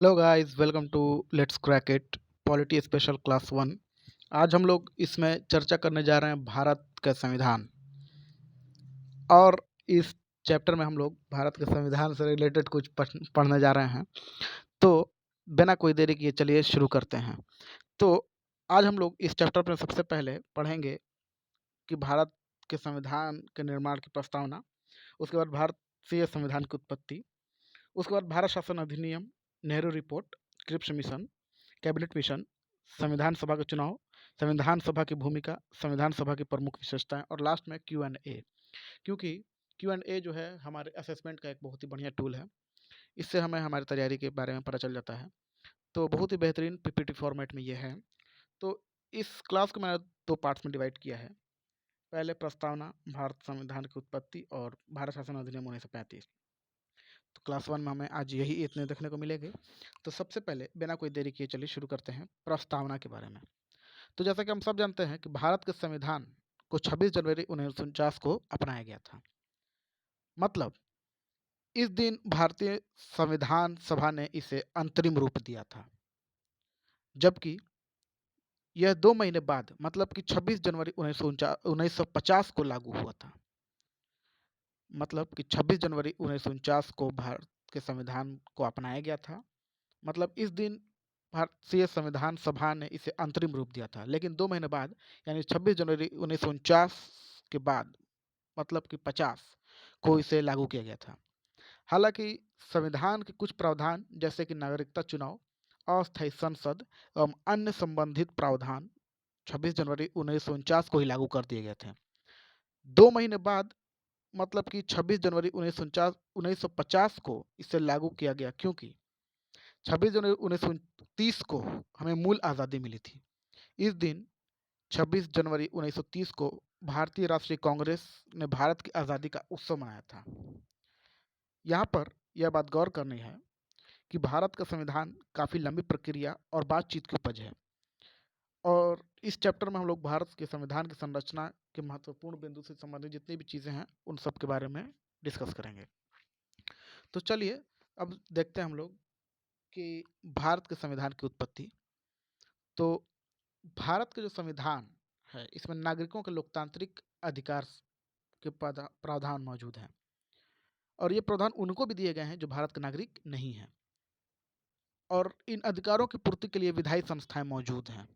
Hello guys, welcome to let's crack it polity special class one. आज हम लोग इसमें चर्चा करने जा रहे हैं भारत का संविधान। और इस चैप्टर में हम लोग भारत के संविधान से रिलेटेड कुछ पढ़ने जा रहे हैं। तो बिना कोई देरी किए चलिए शुरू करते हैं। तो आज हम लोग इस चैप्टर में सबसे पहले पढ़ेंगे कि भारत के संविधान के निर्माण की प्रस्तावना, उसके बाद भारतीय संविधान की उत्पत्ति, उसके बाद भारत शासन अधिनियम, Nehru report, Cripps mission, cabinet mission, संविधान सभा का चुनाव, संविधान सभा की भूमिका, संविधान सभा की प्रमुख विशेषताएं और लास्ट में क्यू एंड ए। क्योंकि क्यू एंड ए जो है हमारे असेसमेंट का एक बहुत ही बढ़िया टूल है। इससे हमें हमारी तैयारी के बारे में पता चल जाता है। तो बहुत ही बेहतरीन पीपीटी फॉर्मेट में ये है। तो इस क्लास को मैंने दो पार्ट्स में डिवाइड किया है। पहले प्रस्तावना, भारत संविधान की उत्पत्ति और भारत शासन अधिनियम 1935। तो क्लास वन में हमें आज यही इतने देखने को मिलेंगे। तो सबसे पहले बिना कोई देरी किए चलिए शुरू करते हैं प्रस्तावना के बारे में। तो जैसा कि हम सब जानते हैं कि भारत के संविधान को 26 जनवरी 1949 को अपनाया गया था। मतलब इस दिन भारतीय संविधान सभा ने इसे अंतरिम रूप दिया था। जबकि यह 2 महीने बाद मतलब कि 26 जनवरी 1950 को लागू हुआ था। मतलब कि 26 जनवरी 1949 को भारत के संविधान को अपनाया गया था। मतलब इस दिन भारतीय संविधान सभा ने इसे अंतरिम रूप दिया था, लेकिन 2 महीने बाद यानी 26 जनवरी 1949 के बाद मतलब कि 50 को इसे लागू किया गया था। हालांकि संविधान के कुछ प्रावधान जैसे कि नागरिकता चुनाव, अस्थायी संसद एवं अन्य संबंधित प्रावधान 26 जनवरी 1949 को ही लागू कर दिए गए थे। 2 महीने बाद मतलब कि 26 जनवरी 1950 को इसे लागू किया गया, क्योंकि 26 जनवरी 1930 को हमें मूल आज़ादी मिली थी। इस दिन 26 जनवरी 1930 को भारतीय राष्ट्रीय कांग्रेस ने भारत की आज़ादी का उत्सव मनाया था। यहाँ पर यह बात गौर करनी है कि भारत का संविधान काफ़ी लंबी प्रक्रिया और बातचीत की उपज है। और इस चैप्टर में हम लोग भारत के संविधान की संरचना के महत्वपूर्ण बिंदु से संबंधित जितनी भी चीज़ें हैं उन सब के बारे में डिस्कस करेंगे। तो चलिए अब देखते हैं हम लोग कि भारत के संविधान की उत्पत्ति। तो भारत का जो संविधान है इसमें नागरिकों के लोकतांत्रिक अधिकार के प्रावधान मौजूद हैं। और ये प्रावधान उनको भी दिए गए हैं जो भारत के नागरिक नहीं हैं। और इन अधिकारों की पूर्ति के लिए विधायी संस्थाएं मौजूद हैं,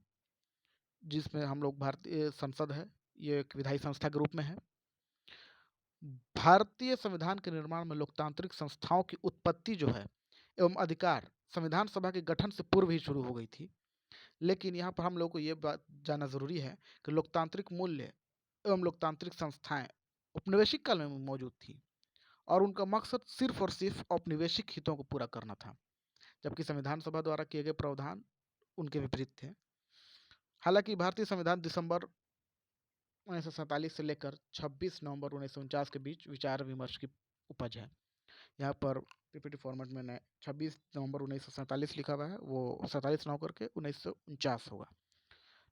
जिसमें हम लोग भारतीय संसद है, ये एक विधायी संस्था के रूप में है। भारतीय संविधान के निर्माण में लोकतांत्रिक संस्थाओं की उत्पत्ति जो है एवं अधिकार संविधान सभा के गठन से पूर्व ही शुरू हो गई थी। लेकिन यहाँ पर हम लोग को ये बात जानना जरूरी है कि लोकतांत्रिक मूल्य एवं लोकतांत्रिक संस्थाएं औपनिवेशिक काल में मौजूद थी और उनका मकसद सिर्फ और सिर्फ औपनिवेशिक हितों को पूरा करना था, जबकि संविधान सभा द्वारा किए गए प्रावधान उनके विपरीत थे। हालांकि भारतीय संविधान दिसंबर 1947 से लेकर 26 नवंबर 1949 के बीच विचार विमर्श की उपज है। यहाँ पर पीपीटी फॉर्मेट में 26 नवंबर 1947 लिखा हुआ है, वो 47 ना होकर के 1949 होगा।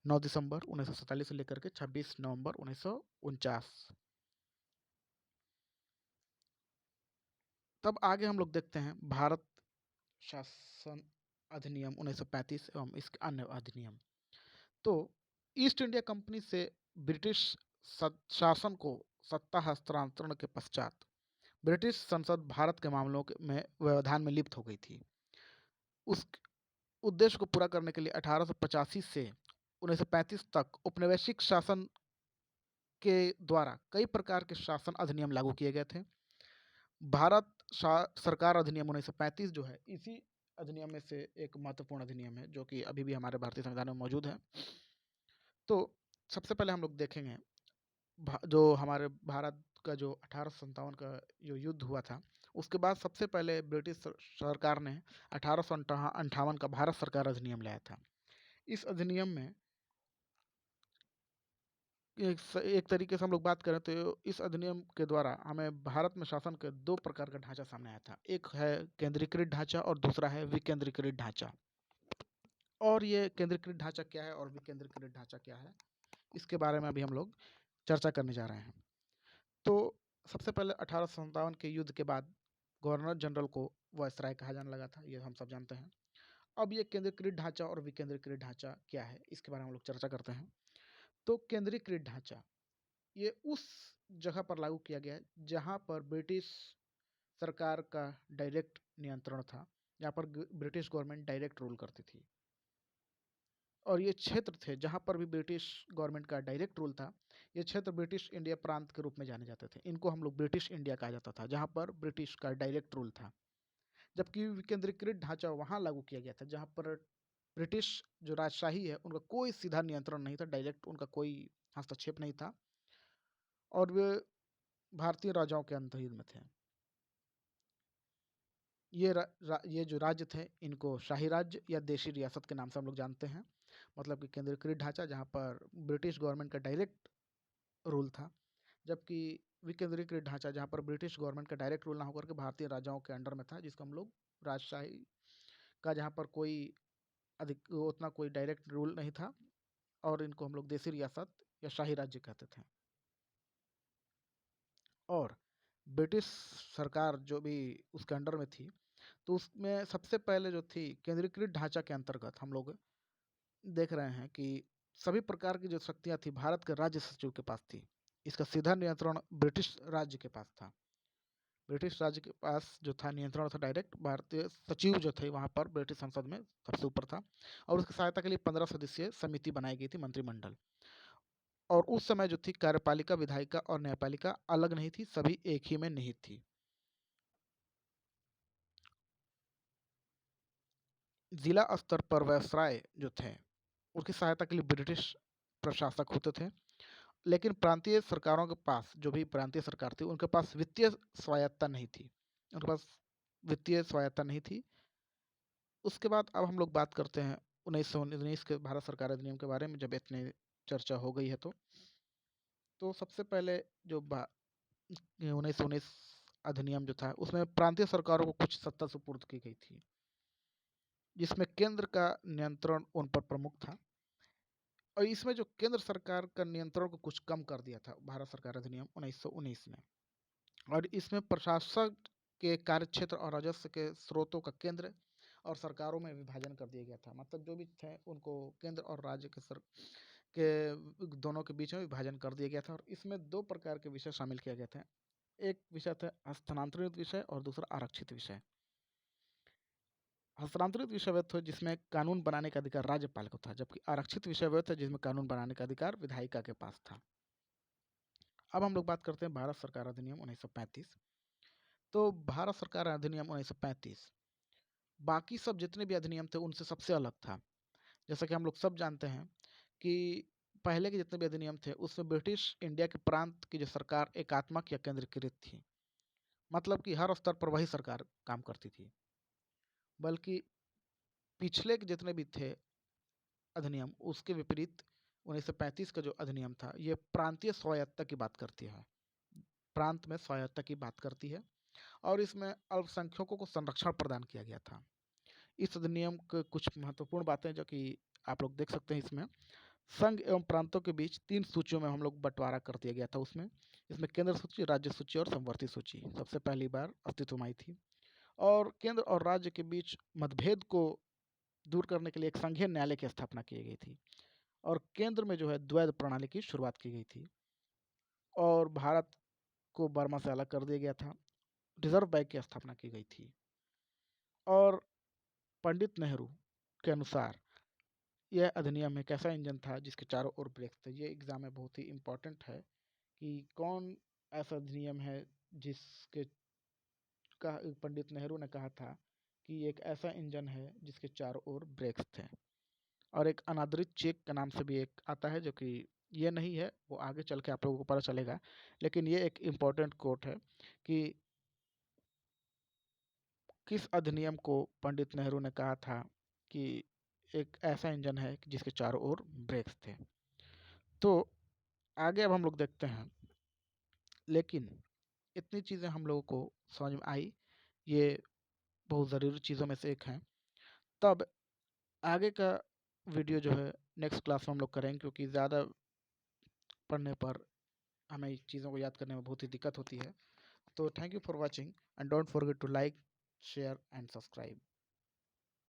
9 दिसंबर 1947 से लेकर के 26 नवंबर 1949। तब आगे हम लोग देखते हैं भारत शासन अधिनियम 1935 एवं इसके अन्य अधिनियम। तो ईस्ट इंडिया कंपनी से ब्रिटिश शासन को सत्ता हस्तांतरण के पश्चात ब्रिटिश संसद भारत के मामलों में व्यवधान में लिप्त हो गई थी। उस उद्देश्य को पूरा करने के लिए 1885 से 1935 तक औपनिवेशिक शासन के द्वारा कई प्रकार के शासन अधिनियम लागू किए गए थे। भारत सरकार अधिनियम 1935 जो है इसी अधिनियम में से एक महत्वपूर्ण अधिनियम है, जो कि अभी भी हमारे भारतीय संविधान में मौजूद है। तो सबसे पहले हम लोग देखेंगे जो हमारे भारत का जो 1857 का जो युद्ध हुआ था, उसके बाद सबसे पहले ब्रिटिश सरकार ने 1858 का भारत सरकार अधिनियम लाया था। इस अधिनियम में एक तरीके से हम लोग बात करें तो इस अधिनियम के द्वारा हमें भारत में शासन के दो प्रकार का ढांचा सामने आया था। एक है केंद्रीकृत ढांचा और दूसरा है विकेंद्रीकृत ढांचा। और ये केंद्रीकृत ढांचा क्या है और विकेंद्रीकृत ढांचा क्या है, इसके बारे में अभी हम लोग चर्चा करने जा रहे हैं। तो सबसे पहले 1857 के युद्ध के बाद गवर्नर जनरल को वायसराय कहा जाने लगा था, ये हम सब जानते हैं। अब ये केंद्रीकृत ढांचा और विकेंद्रीकृत ढांचा क्या है, इसके बारे में हम लोग चर्चा करते हैं। तो केंद्रीकृत ढांचा ये उस जगह पर लागू किया गया जहां पर ब्रिटिश सरकार का डायरेक्ट नियंत्रण था, जहाँ पर ब्रिटिश गवर्नमेंट डायरेक्ट रूल करती थी। और ये क्षेत्र थे जहाँ पर भी ब्रिटिश गवर्नमेंट का डायरेक्ट रूल था, ये क्षेत्र ब्रिटिश इंडिया प्रांत के रूप में जाने जाते थे। इनको हम लोग ब्रिटिश इंडिया कहा जाता था, जहाँ पर ब्रिटिश का डायरेक्ट रूल था। जबकि विकेंद्रीकृत ढांचा वहाँ लागू किया गया था जहाँ पर ब्रिटिश जो राजशाही है उनका कोई सीधा नियंत्रण नहीं था, डायरेक्ट उनका कोई हस्तक्षेप नहीं था, और वे भारतीय राजाओं के अधीन में थे। ये जो राज्य थे इनको शाही राज्य या देशी रियासत के नाम से हम लोग जानते हैं। मतलब कि केंद्रीकृत ढांचा जहाँ पर ब्रिटिश गवर्नमेंट का डायरेक्ट रूल था, जबकि विकेंद्रीकृत ढांचा जहाँ पर ब्रिटिश गवर्नमेंट का डायरेक्ट रूल ना होकर के भारतीय राजाओं के अंडर में था, जिसको हम लोग राजशाही का, जहाँ पर कोई अधिक उतना कोई डायरेक्ट रूल नहीं था, और इनको हम लोग देसी रियासत या शाही राज्य कहते थे। और ब्रिटिश सरकार जो भी उसके अंडर में थी, तो उसमें सबसे पहले जो थी केंद्रीकृत ढांचा के अंतर्गत हम लोग देख रहे हैं कि सभी प्रकार की जो शक्तियां थी भारत के राज्य सचिव के पास थी। इसका सीधा नियंत्रण ब्रिटिश राज्य के पास था। ब्रिटिश राज्य के पास जो था नियंत्रण था डायरेक्ट, भारतीय सचिव जो थे वहाँ पर ब्रिटिश संसद में सबसे ऊपर था, और उसकी सहायता के लिए 15 सदस्यीय समिति बनाई गई थी, मंत्रिमंडल। और उस समय जो थी कार्यपालिका, विधायिका और न्यायपालिका अलग नहीं थी, सभी एक ही में निहित थी। जिला स्तर पर वायसराय जो थे उनकी सहायता के लिए ब्रिटिश प्रशासक होते थे, लेकिन प्रांतीय सरकारों के पास, जो भी प्रांतीय सरकार थी उनके पास वित्तीय स्वायत्ता नहीं थी, उनके पास वित्तीय स्वायत्ता नहीं थी। उसके बाद अब हम लोग बात करते हैं 1919 के भारत सरकार अधिनियम के बारे में, जब इतनी चर्चा हो गई है तो सबसे पहले जो 1919 अधिनियम जो था उसमें प्रांतीय सरकारों को कुछ सत्ता सुपुर्द की गई थी, जिसमें केंद्र का नियंत्रण उन पर प्रमुख था। और इसमें जो केंद्र सरकार का नियंत्रण को कुछ कम कर दिया था भारत सरकार अधिनियम 1919 ने। और इसमें प्रशासक के कार्यक्षेत्र और राजस्व के स्रोतों का केंद्र और सरकारों में विभाजन कर दिया गया था। मतलब जो भी थे उनको केंद्र और राज्य के दोनों के बीच में विभाजन कर दिया गया था। और इसमें दो प्रकार के विषय शामिल किए गए थे। एक विषय था हस्तांतरित विषय और दूसरा आरक्षित विषय। हस्तांतरित विषय वह था जिसमें कानून बनाने का अधिकार राज्यपाल को था, जबकि आरक्षित विषय वह था जिसमें कानून बनाने का अधिकार विधायिका के पास था। अब हम लोग बात करते हैं भारत सरकार अधिनियम 1935। तो भारत सरकार अधिनियम 1935 बाकी सब जितने भी अधिनियम थे उनसे सबसे अलग था। जैसा कि हम लोग सब जानते हैं कि पहले के जितने भी अधिनियम थे उसमें ब्रिटिश इंडिया के प्रांत की जो सरकार एकात्मक या केंद्रीकृत थी, मतलब कि हर स्तर पर वही सरकार काम करती थी। बल्कि पिछले के जितने भी थे अधिनियम उसके विपरीत 1935 का जो अधिनियम था ये प्रांतीय स्वायत्ता की बात करती है, प्रांत में स्वायत्ता की बात करती है, और इसमें अल्पसंख्यकों को संरक्षण प्रदान किया गया था। इस अधिनियम के कुछ महत्वपूर्ण बातें जो कि आप लोग देख सकते हैं, इसमें संघ एवं प्रांतों के बीच 3 सूचियों में हम लोग बंटवारा कर दिया गया था। उसमें इसमें केंद्र सूची, राज्य सूची और समवर्ती सूची सबसे पहली बार अस्तित्व में आई थी। और केंद्र और राज्य के बीच मतभेद को दूर करने के लिए एक संघीय न्यायालय की स्थापना की गई थी, और केंद्र में जो है द्वैध प्रणाली की शुरुआत की गई थी, और भारत को बर्मा से अलग कर दिया गया था। रिजर्व बैंक की स्थापना की गई थी। और पंडित नेहरू के अनुसार यह अधिनियम एक ऐसा इंजन था जिसके चारों ओर ब्रेक थे। ये एग्जाम में बहुत ही इम्पोर्टेंट है कि कौन ऐसा अधिनियम है जिसके का पंडित नेहरू ने कहा था कि एक ऐसा इंजन है जिसके चारों ओर ब्रेक्स थे। और एक अनादरित चेक के नाम से भी एक आता है, जो कि ये नहीं है, वो आगे चल के आप लोगों को पता चलेगा, लेकिन ये एक इम्पोर्टेंट कोट है कि किस अधिनियम को पंडित नेहरू ने कहा था कि एक ऐसा इंजन है कि जिसके चारों ओर ब्रेक्स थे। तो आगे अब हम लोग देखते हैं, लेकिन इतनी चीज़ें हम लोगों को समझ में आई, ये बहुत ज़रूरी चीज़ों में से एक है। तब आगे का वीडियो जो है नेक्स्ट क्लास में हम लोग करेंगे, क्योंकि ज़्यादा पढ़ने पर हमें चीज़ों को याद करने में बहुत ही दिक्कत होती है। तो thank you for watching and don't forget to like, share and subscribe.